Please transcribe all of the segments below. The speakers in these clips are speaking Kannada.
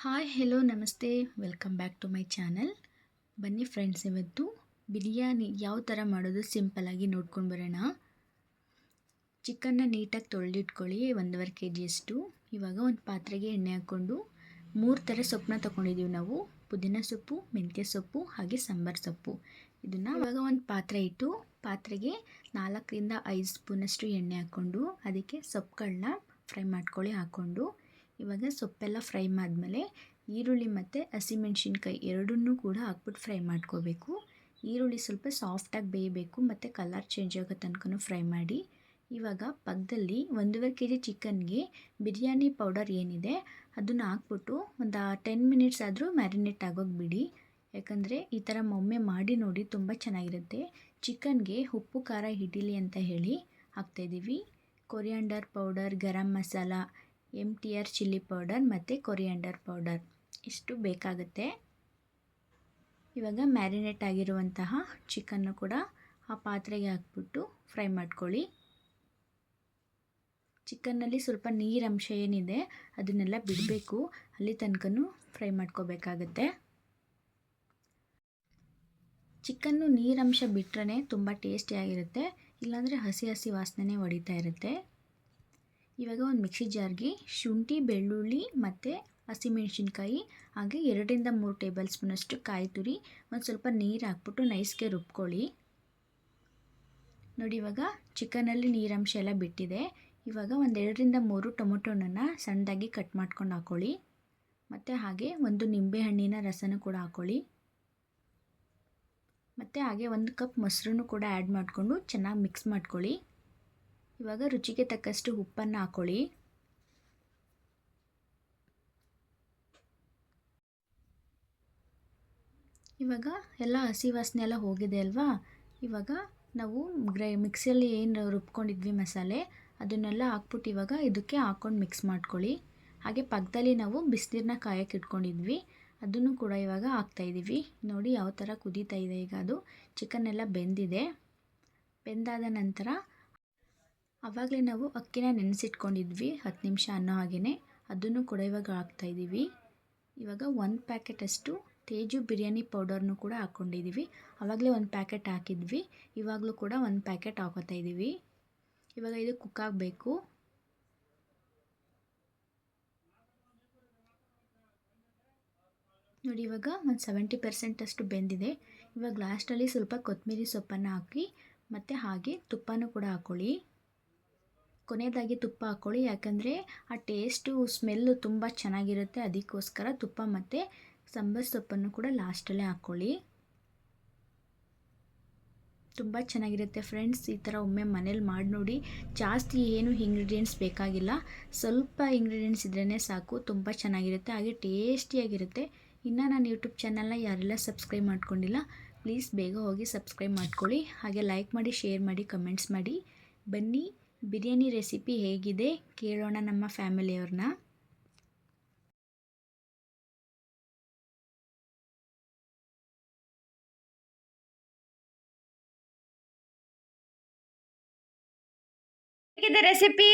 ಹಾಯ್ ಹೆಲೋ ನಮಸ್ತೆ welcome back to my channel. ಬನ್ನಿ ಫ್ರೆಂಡ್ಸ್, ಇವತ್ತು ಬಿರಿಯಾನಿ ಯಾವ ಥರ ಮಾಡೋದು ಸಿಂಪಲ್ಲಾಗಿ ನೋಡ್ಕೊಂಡು ಬರೋಣ. ಚಿಕನ್ನ ನೀಟಾಗಿ ತೊಳೆದಿಟ್ಕೊಳ್ಳಿ, 1.5 kg. ಇವಾಗ ಒಂದು ಪಾತ್ರೆಗೆ ಎಣ್ಣೆ ಹಾಕ್ಕೊಂಡು 3 ಥರ ಸೊಪ್ಪನ್ನ ತೊಗೊಂಡಿದ್ದೀವಿ ನಾವು. ಪುದೀನ ಸೊಪ್ಪು, ಮೆಂತ್ಯ ಸೊಪ್ಪು ಹಾಗೆ ಸಾಂಬಾರು ಸೊಪ್ಪು. ಇದನ್ನು ಇವಾಗ ಒಂದು ಪಾತ್ರೆ ಇಟ್ಟು ಪಾತ್ರೆಗೆ 4ರಿಂದ 5 ಸ್ಪೂನಷ್ಟು ಎಣ್ಣೆ ಹಾಕ್ಕೊಂಡು ಅದಕ್ಕೆ ಸೊಪ್ಪುಗಳನ್ನ ಫ್ರೈ ಮಾಡ್ಕೊಳ್ಳಿ. ಹಾಕ್ಕೊಂಡು ಇವಾಗ ಸೊಪ್ಪೆಲ್ಲ ಫ್ರೈ ಆದಮೇಲೆ ಈರುಳ್ಳಿ ಮತ್ತು ಹಸಿಮೆಣ್ಸಿನ್ಕಾಯಿ ಎರಡನ್ನೂ ಕೂಡ ಹಾಕ್ಬಿಟ್ಟು ಫ್ರೈ ಮಾಡ್ಕೋಬೇಕು. ಈರುಳ್ಳಿ ಸ್ವಲ್ಪ ಸಾಫ್ಟಾಗಿ ಬೇಯಬೇಕು ಮತ್ತು ಕಲರ್ ಚೇಂಜ್ ಆಗೋ ತನಕ ಫ್ರೈ ಮಾಡಿ. ಇವಾಗ ಪಕ್ಕದಲ್ಲಿ 1.5 kg ಚಿಕನ್ಗೆ ಬಿರಿಯಾನಿ ಪೌಡರ್ ಏನಿದೆ ಅದನ್ನು ಹಾಕ್ಬಿಟ್ಟು ಒಂದು 10 ಮಿನಿಟ್ಸ್ ಆದರೂ ಮ್ಯಾರಿನೇಟ್ ಆಗೋಗಿ ಬಿಡಿ. ಯಾಕಂದರೆ ಈ ಥರ ಒಮ್ಮೆ ಮಾಡಿ ನೋಡಿ, ತುಂಬ ಚೆನ್ನಾಗಿರುತ್ತೆ. ಚಿಕನ್ಗೆ ಉಪ್ಪು ಖಾರ ಹಿಡೀಲಿ ಅಂತ ಹೇಳಿ ಹಾಕ್ತಾಯಿದ್ದೀವಿ. Coriander powder, garam masala, MTR chilli powder ಮತ್ತು ಕೊರಿಯಾಂಡರ್ ಪೌಡರ್ ಇಷ್ಟು ಬೇಕಾಗುತ್ತೆ. ಇವಾಗ ಮ್ಯಾರಿನೇಟ್ ಆಗಿರುವಂತಹ ಚಿಕನ್ನು ಕೂಡ ಆ ಪಾತ್ರೆಗೆ ಹಾಕ್ಬಿಟ್ಟು ಫ್ರೈ ಮಾಡ್ಕೊಳ್ಳಿ. ಚಿಕನ್ನಲ್ಲಿ ಸ್ವಲ್ಪ ನೀರಂಶ ಏನಿದೆ ಅದನ್ನೆಲ್ಲ ಬಿಡಬೇಕು, ಅಲ್ಲಿ ತನಕನೂ ಫ್ರೈ ಮಾಡ್ಕೋಬೇಕಾಗತ್ತೆ. ಚಿಕನ್ನು ನೀರಂಶ ಬಿಟ್ಟರೆ ತುಂಬ ಟೇಸ್ಟಿಯಾಗಿರುತ್ತೆ, ಇಲ್ಲಾಂದರೆ ಹಸಿ ಹಸಿ ವಾಸನೆ ಹೊಡಿತಾ ಇರುತ್ತೆ. ಇವಾಗ ಒಂದು ಮಿಕ್ಸಿ ಜಾರ್ಗೆ ಶುಂಠಿ, ಬೆಳ್ಳುಳ್ಳಿ ಮತ್ತು ಹಸಿಮೆಣ್ಸಿನ್ಕಾಯಿ ಹಾಗೆ 2ರಿಂದ 3 ಟೇಬಲ್ ಸ್ಪೂನಷ್ಟು ಕಾಯಿ ತುರಿ, ಒಂದು ಸ್ವಲ್ಪ ನೀರು ಹಾಕ್ಬಿಟ್ಟು ನೈಸ್ಗೆ ರುಬ್ಕೊಳ್ಳಿ. ನೋಡಿ, ಇವಾಗ ಚಿಕನಲ್ಲಿ ನೀರಂಶ ಎಲ್ಲ ಬಿಟ್ಟಿದೆ. ಇವಾಗ ಒಂದು 2ರಿಂದ 3 ಟೊಮೊಟೊನನ್ನು ಸಣ್ಣದಾಗಿ ಕಟ್ ಮಾಡ್ಕೊಂಡು ಹಾಕ್ಕೊಳ್ಳಿ. ಮತ್ತು ಹಾಗೆ ಒಂದು ನಿಂಬೆಹಣ್ಣಿನ ರಸನೂ ಕೂಡ ಹಾಕ್ಕೊಳ್ಳಿ. ಮತ್ತು ಹಾಗೆ 1 ಕಪ್ ಮೊಸರನ್ನು ಕೂಡ ಆ್ಯಡ್ ಮಾಡಿಕೊಂಡು ಚೆನ್ನಾಗಿ ಮಿಕ್ಸ್ ಮಾಡ್ಕೊಳ್ಳಿ. ಇವಾಗ ರುಚಿಗೆ ತಕ್ಕಷ್ಟು ಉಪ್ಪನ್ನು ಹಾಕ್ಕೊಳ್ಳಿ. ಇವಾಗ ಎಲ್ಲ ಹಸಿ ವಾಸನೆ ಎಲ್ಲ ಹೋಗಿದೆ ಅಲ್ವಾ. ಇವಾಗ ನಾವು ಮಿಕ್ಸಿಯಲ್ಲಿ ಏನು ರುಬ್ಕೊಂಡಿದ್ವಿ ಮಸಾಲೆ ಅದನ್ನೆಲ್ಲ ಹಾಕ್ಬಿಟ್ಟು ಇವಾಗ ಇದಕ್ಕೆ ಹಾಕ್ಕೊಂಡು ಮಿಕ್ಸ್ ಮಾಡ್ಕೊಳ್ಳಿ. ಹಾಗೆ ಪಕ್ಕದಲ್ಲಿ ನಾವು ಬಿಸಿನೀರನ್ನ ಕಾಯಕ್ಕೆ ಇಟ್ಕೊಂಡಿದ್ವಿ, ಅದನ್ನು ಕೂಡ ಇವಾಗ ಹಾಕ್ತಾಯಿದ್ದೀವಿ. ನೋಡಿ ಯಾವ ಥರ ಕುದೀತಾ ಇದೆ. ಈಗ ಅದು ಚಿಕನ್ ಎಲ್ಲ ಬೆಂದಿದೆ. ಬೆಂದಾದ ನಂತರ ಆವಾಗಲೇ ನಾವು ಅಕ್ಕಿನ ನೆನೆಸಿಟ್ಕೊಂಡಿದ್ವಿ 10 ನಿಮಿಷ ಅನ್ನೋ ಹಾಗೆಯೇ, ಅದನ್ನು ಕೂಡ ಇವಾಗ ಹಾಕ್ತಾಯಿದ್ದೀವಿ. ಇವಾಗ 1 ಪ್ಯಾಕೆಟಷ್ಟು ತೇಜು ಬಿರಿಯಾನಿ ಪೌಡರ್ನು ಕೂಡ ಹಾಕ್ಕೊಂಡಿದ್ದೀವಿ. ಆವಾಗಲೇ 1 ಪ್ಯಾಕೆಟ್ ಹಾಕಿದ್ವಿ, ಇವಾಗಲೂ ಕೂಡ 1 ಪ್ಯಾಕೆಟ್ ಹಾಕೋತಾ ಇದ್ದೀವಿ. ಇವಾಗ ಇದು ಕುಕ್ ಆಗಬೇಕು. ನೋಡಿ, ಇವಾಗ ಒಂದು 70% ಅಷ್ಟು ಬೆಂದಿದೆ. ಇವಾಗ ಲಾಸ್ಟಲ್ಲಿ ಸ್ವಲ್ಪ ಕೊತ್ತಂಬರಿ ಸೊಪ್ಪನ್ನು ಹಾಕಿ ಮತ್ತು ಹಾಗೆ ತುಪ್ಪನೂ ಕೂಡ ಹಾಕ್ಕೊಳ್ಳಿ. ಕೊನೆಯದಾಗಿ ತುಪ್ಪ ಹಾಕ್ಕೊಳ್ಳಿ, ಯಾಕಂದರೆ ಆ ಟೇಸ್ಟು ಸ್ಮೆಲ್ಲು ತುಂಬ ಚೆನ್ನಾಗಿರುತ್ತೆ. ಅದಕ್ಕೋಸ್ಕರ ತುಪ್ಪ ಮತ್ತು ಸಾಂಬಾರು ಸೊಪ್ಪನ್ನು ಕೂಡ ಲಾಸ್ಟಲ್ಲೇ ಹಾಕ್ಕೊಳ್ಳಿ. ತುಂಬ ಚೆನ್ನಾಗಿರುತ್ತೆ ಫ್ರೆಂಡ್ಸ್. ಈ ಥರ ಒಮ್ಮೆ ಮನೇಲಿ ಮಾಡಿ ನೋಡಿ. ಜಾಸ್ತಿ ಏನು ಇಂಗ್ರೀಡಿಯೆಂಟ್ಸ್ ಬೇಕಾಗಿಲ್ಲ, ಸ್ವಲ್ಪ ಇಂಗ್ರೀಡಿಯೆಂಟ್ಸ್ ಇದ್ರೇ ಸಾಕು. ತುಂಬ ಚೆನ್ನಾಗಿರುತ್ತೆ ಹಾಗೆ ಟೇಸ್ಟಿಯಾಗಿರುತ್ತೆ. ಇನ್ನು ನಾನು ಯೂಟ್ಯೂಬ್ ಚಾನಲ್ನ ಯಾರೆಲ್ಲ ಸಬ್ಸ್ಕ್ರೈಬ್ ಮಾಡ್ಕೊಂಡಿಲ್ಲ ಪ್ಲೀಸ್ ಬೇಗ ಹೋಗಿ ಸಬ್ಸ್ಕ್ರೈಬ್ ಮಾಡ್ಕೊಳ್ಳಿ. ಹಾಗೆ ಲೈಕ್ ಮಾಡಿ, ಶೇರ್ ಮಾಡಿ, ಕಮೆಂಟ್ಸ್ ಮಾಡಿ. ಬನ್ನಿ, ಬಿರಿಯಾನಿ ರೆಸಿಪಿ ಹೇಗಿದೆ ಕೇಳೋಣ ನಮ್ಮ ಫ್ಯಾಮಿಲಿಯವ್ರನ್ನ. ಹೇಗಿದೆ ರೆಸಿಪಿ?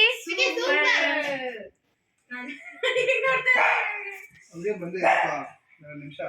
ಬಂದೆ 2 ನಿಮಿಷ